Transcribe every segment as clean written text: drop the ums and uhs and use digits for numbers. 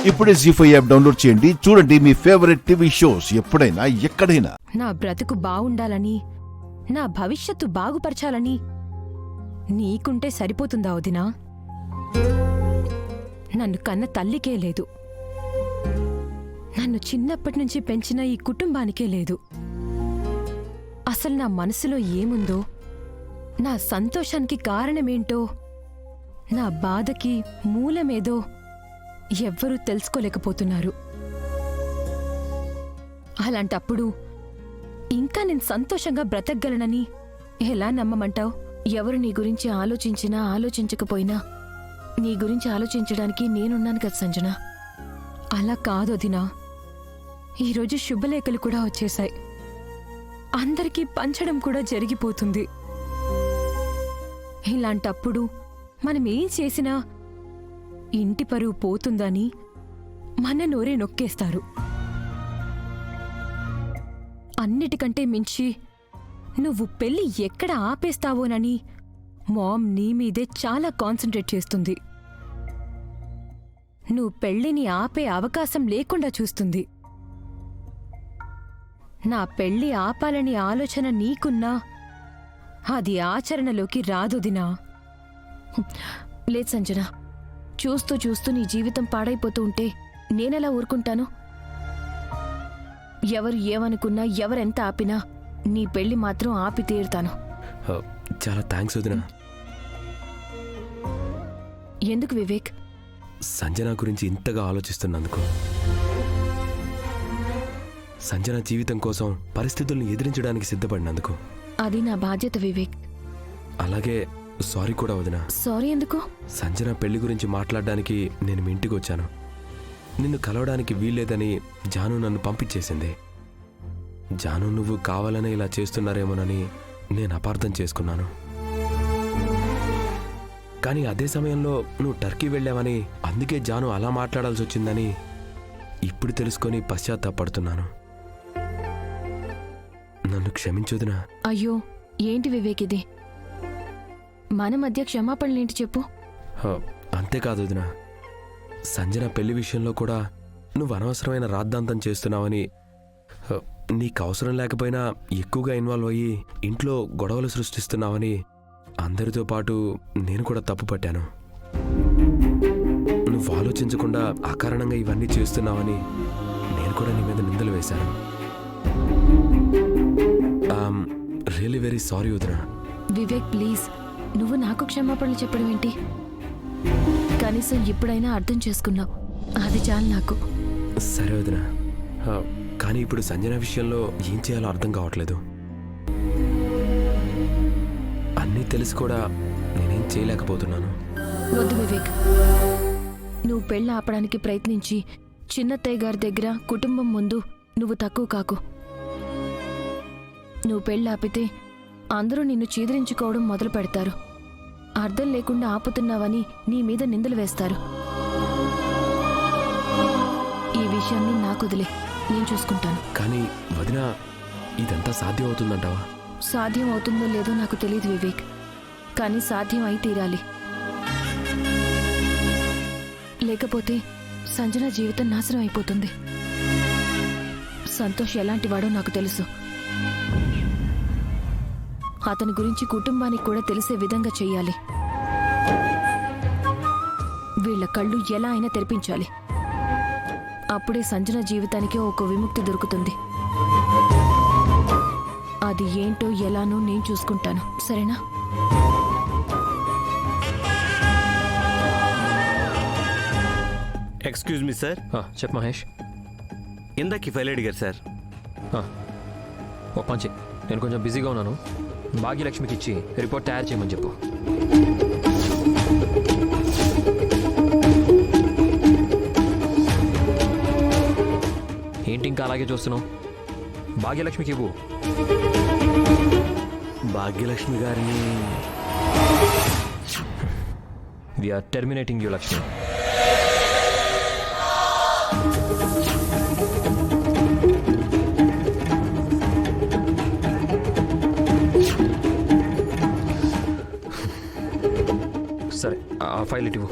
ఇప్పుడే జీ5 app download చేయండి. చూడండి మీ ఫేవరెట్ టీవీ షోస్ ఎప్పుడైనా ఎక్కడైనా. నా బ్రతుకు బావుండాలని, నా భవిష్యత్తు బాగుపరచాలని నీకుంటే సరిపోతుందా వదినా? నన్ను కన్న తల్లికే లేదు, నన్ను చిన్నప్పటినుంచి పెంచిన ఈ కుటుంబానికే లేదు. అసలు నా మనసులో ఏముందో, నా సంతోషానికి కారణమేంటో, నా బాధకి మూలమేదో ఎవ్వరూ తెలుసుకోలేకపోతున్నారు. అలాంటప్పుడు ఇంకా నేను సంతోషంగా బ్రతకగలనని ఎలా నమ్మమంటావు? ఎవరు నీ గురించి ఆలోచించినా ఆలోచించకపోయినా నీ గురించి ఆలోచించడానికి నేనున్నాను కదా సంజన. అలా కాదు వదినా, ఈరోజు శుభలేఖలు కూడా వచ్చేశాయి. అందరికీ పంచడం కూడా జరిగిపోతుంది. ఇలాంటప్పుడు మనమేం చేసినా ఇంటి పరువు పోతుందని మన నోరే నొక్కేస్తారు. అన్నిటికంటే మించి నువ్వు పెళ్లి ఎక్కడ ఆపేస్తావోనని మామ్ నీ మీదే చాలా కాన్సంట్రేట్ చేస్తుంది. నువ్వు పెళ్లిని ఆపే అవకాశం లేకుండా చూస్తుంది. నా పెళ్లి ఆపాలని ఆలోచన నీకున్నా అది ఆచరణలోకి రాదొదినా. లేదు సంజన, చూస్తూ చూస్తూ నీ జీవితం పాడైపోతూ ఉంటే నేనెలా ఊరుకుంటాను? ఎవరు ఏమనుకున్నా, ఎవరెంత ఆపినా నీ పెళ్లి మాత్రం ఆపి తీరుతాను. చాలా థ్యాంక్స్ వదినా. ఎందుకు వివేక్? సంజన గురించి ఇంతగా ఆలోచిస్తున్నందుకు, సంజన జీవితం కోసం పరిస్థితుల్ని ఎదిరించడానికి సిద్ధపడినందుకు. అది నా బాధ్యత వివేక్. అలాగే సారీ కూడా వదినా. సారీ ఎందుకు? సంజన పెళ్లి గురించి మాట్లాడడానికి నేను మీ ఇంటికి వచ్చాను. నిన్ను కలవడానికి వీల్లేదని జాను నన్ను పంపించేసింది. జాను నువ్వు కావాలనే ఇలా చేస్తున్నారేమోనని నేను అపార్థం చేసుకున్నాను. కానీ అదే సమయంలో నువ్వు టర్కీ వెళ్ళావని, అందుకే జాను అలా మాట్లాడాల్సి వచ్చిందని ఇప్పుడు తెలుసుకొని పశ్చాత్తాపడుతున్నాను. నన్ను క్షమించొదినా. అయ్యో ఏంటి వివేక్ ఇది? మన మధ్య క్షమాపణలేంటి చెప్పు. అంతేకాదు వదినా, సంజన పెళ్లి విషయంలో కూడా నువ్వు అనవసరమైన రాద్ధాంతం చేస్తున్నావని, నీకు అవసరం లేకపోయినా ఎక్కువగా ఇన్వాల్వ్ అయ్యి ఇంట్లో గొడవలు సృష్టిస్తున్నావని అందరితో పాటు నేను కూడా తప్పు పట్టాను. నువ్వు ఆలోచించకుండా అకారణంగా ఇవన్నీ చేస్తున్నావని నేను కూడా నీ మీద నిందలు వేశాను. రియలీ వెరీ సారీ వదినా. వివేక్ ప్లీజ్, నువ్వు నాకు క్షమాపణలు చెప్పడం ఏంటి? కనీసం ఇప్పుడైనా అర్థం చేసుకున్నావు, అది చాలు నాకు. సరే వదినా, కానీ ఇప్పుడు సంజన విషయంలో ఏం చేయాలో అర్థం కావట్లేదు. అన్నీ తెలిసి కూడా నేనేం చేయలేకపోతున్నాను. వద్దు వివేక్, నువ్వు పెళ్ళి ఆపడానికి ప్రయత్నించి చిన్నత్తయ్య గారి దగ్గర కుటుంబం ముందు నువ్వు తక్కువ కాకు. నువ్వు పెళ్ళి ఆపితే అందరూ నిన్ను చీదరించుకోవడం మొదలు పెడతారు. అర్థం లేకుండా ఆపుతున్నావని నీ మీద నిందలు వేస్తారు. ఈ విషయాన్ని నాకు వదిలే, నేను చూసుకుంటాను. కానీ వదినా, ఇదంతా సాధ్యం అవుతుందంటావా? సాధ్యం అవుతుందో లేదో నాకు తెలియదు వివేక్, కానీ సాధ్యం అయి తీరాలి. లేకపోతే సంజన జీవితం నాశనం అయిపోతుంది. సంతోష్ ఎలాంటి వాడో నాకు తెలుసు. అతని గురించి కుటుంబానికి కూడా తెలిసే విధంగా చెయ్యాలి. వీళ్ల కళ్ళు ఎలా అయినా తెరిపించాలి. అప్పుడే సంజన జీవితానికి ఒక విముక్తి దొరుకుతుంది. అది ఏంటో ఎలానో నేను చూసుకుంటాను, సరేనా? Excuse me sir. చెప్పు మహేష్. ఇందాక ఫైల్ అడిగారు సార్. ఓ పంచి, నేను కొంచెం బిజీగా ఉన్నాను. భాగ్యలక్ష్మికి ఇచ్చి రిపోర్ట్ తయారు చేయమని చెప్పు. ఏంటి ఇంకా అలాగే చూస్తున్నావు? భాగ్యలక్ష్మికి ఇవ్వు. భాగ్యలక్ష్మి గారిని వీఆర్ టెర్మినేటింగ్ యూ లక్ష్మి. సరే, ఆ ఫైల్ ఇటు.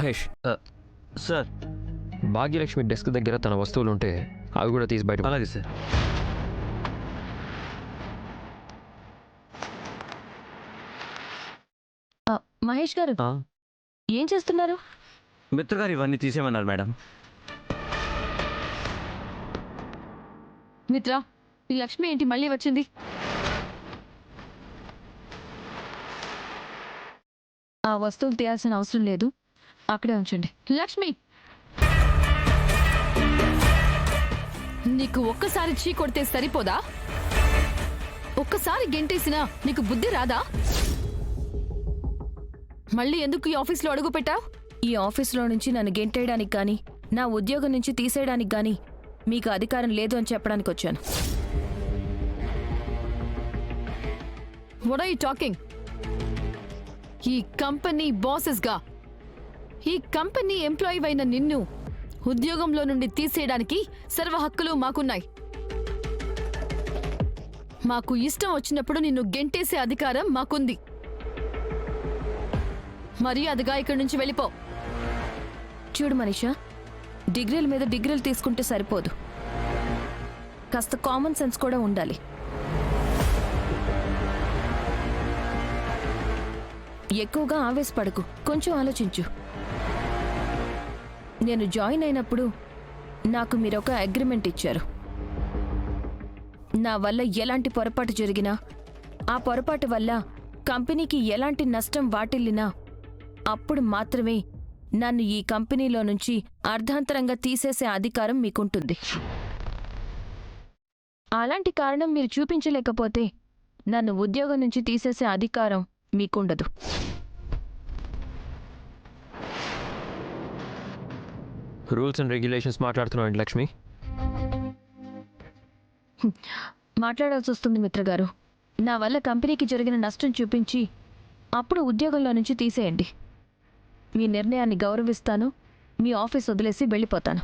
మహేష్, సార్. భాగ్యలక్ష్మి డెస్క్ దగ్గర తన వస్తువులు ఉంటే అవి కూడా తీసి బయట అలాగే సార్. మహేష్ గారు ఏం చేస్తున్నారు? మిత్ర గారు ఇవన్నీ తీసేయమన్నారు మేడం. మిత్ర, ఈ లక్ష్మి ఏంటి మళ్ళీ వచ్చింది? ఆ వస్తువులు తీయాల్సిన అవసరం లేదు, అక్కడే ఉంచండి. లక్ష్మి, నీకు ఒక్కసారి చీ కొడితే సరిపోదా? ఒక్కసారి గెంటేసినా నీకు బుద్ధి రాదా? మళ్ళీ ఎందుకు ఈ ఆఫీస్లో అడుగు పెట్టావు? ఈ ఆఫీస్లో నుంచి నన్ను గెంటేయడానికి గాని, నా ఉద్యోగం నుంచి తీసేయడానికి గాని మీకు అధికారం లేదు అని చెప్పడానికి వచ్చాను. What are you talking? ఈ కంపెనీ బాసెస్గా, ఈ కంపెనీ ఎంప్లాయీ అయిన నిన్ను ఉద్యోగంలో నుండి తీసేయడానికి సర్వ హక్కులు మాకున్నాయి. మాకు ఇష్టం వచ్చినప్పుడు నిన్ను గెంటేసే అధికారం మాకుంది. మర్యాదగా ఇక్కడి నుంచి వెళ్ళిపో. చూడు మనీషా, డిగ్రీల మీద డిగ్రీలు తీసుకుంటే సరిపోదు, కాస్త కామన్ సెన్స్ కూడా ఉండాలి. ఎక్కువగా ఆవేశపడకు, కొంచెం ఆలోచించు. నేను జాయిన్ అయినప్పుడు నాకు మీరొక అగ్రిమెంట్ ఇచ్చారు. నా వల్ల ఎలాంటి పొరపాటు జరిగినా, ఆ పొరపాటు వల్ల కంపెనీకి ఎలాంటి నష్టం వాటిల్లినా అప్పుడు మాత్రమే నన్ను ఈ కంపెనీలో నుంచి అర్ధాంతరంగా తీసేసే అధికారం మీకుంటుంది. అలాంటి కారణం మీరు చూపించలేకపోతే నన్ను ఉద్యోగం నుంచి తీసేసే అధికారం మీకుండదు. రూల్స్ అండ్ రెగ్యులేషన్స్ మాట్లాడుతున్నావు లక్ష్మి. మాట్లాడాల్సి వస్తుంది మిత్రగారు. నా వల్ల కంపెనీకి జరిగిన నష్టం చూపించి అప్పుడు ఉద్యోగంలో నుంచి తీసేయండి. మీ నిర్ణయాన్ని గౌరవిస్తాను, మీ ఆఫీస్ వదిలేసి వెళ్ళిపోతాను.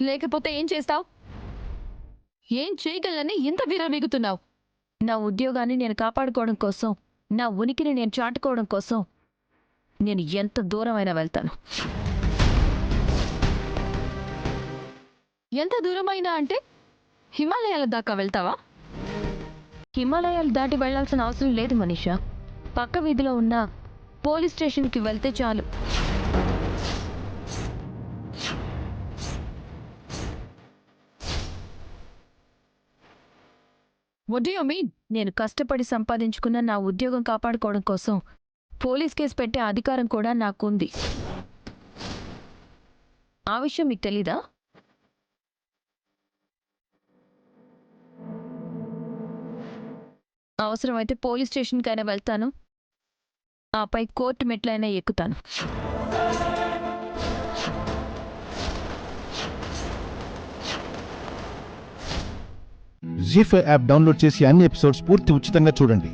లేకపోతే ఏం చేస్తావు? ఏం చేయగలని ఇంత విరమిగుతున్నావు? నా ఉద్యోగాన్ని నేను కాపాడుకోవడం కోసం, నా ఉనికిని నేను చాటుకోవడం కోసం నేను ఎంత దూరమైనా వెళ్తాను. ఎంత దూరమైనా అంటే హిమాలయాల దాకా వెళ్తావా? హిమాలయాలు దాటి వెళ్లాల్సిన అవసరం లేదు మనీషా. పక్క వీధిలో ఉన్న పోలీస్ స్టేషన్కి వెళ్తే చాలు. What do you mean? నేను కష్టపడి సంపాదించుకున్న నా ఉద్యోగం కాపాడుకోవడం కోసం పోలీస్ కేసు పెట్టే అధికారం కూడా నాకుంది. ఆ విషయం మీకు తెలీదా? అవసరమైతే పోలీస్ స్టేషన్కైనా వెళ్తాను, ఆపై కోర్టు మెట్లైనా ఎక్కుతాను. జీ5 యాప్ డౌన్లోడ్ చేసి అన్ని ఎపిసోడ్స్ పూర్తి ఉచితంగా చూడండి.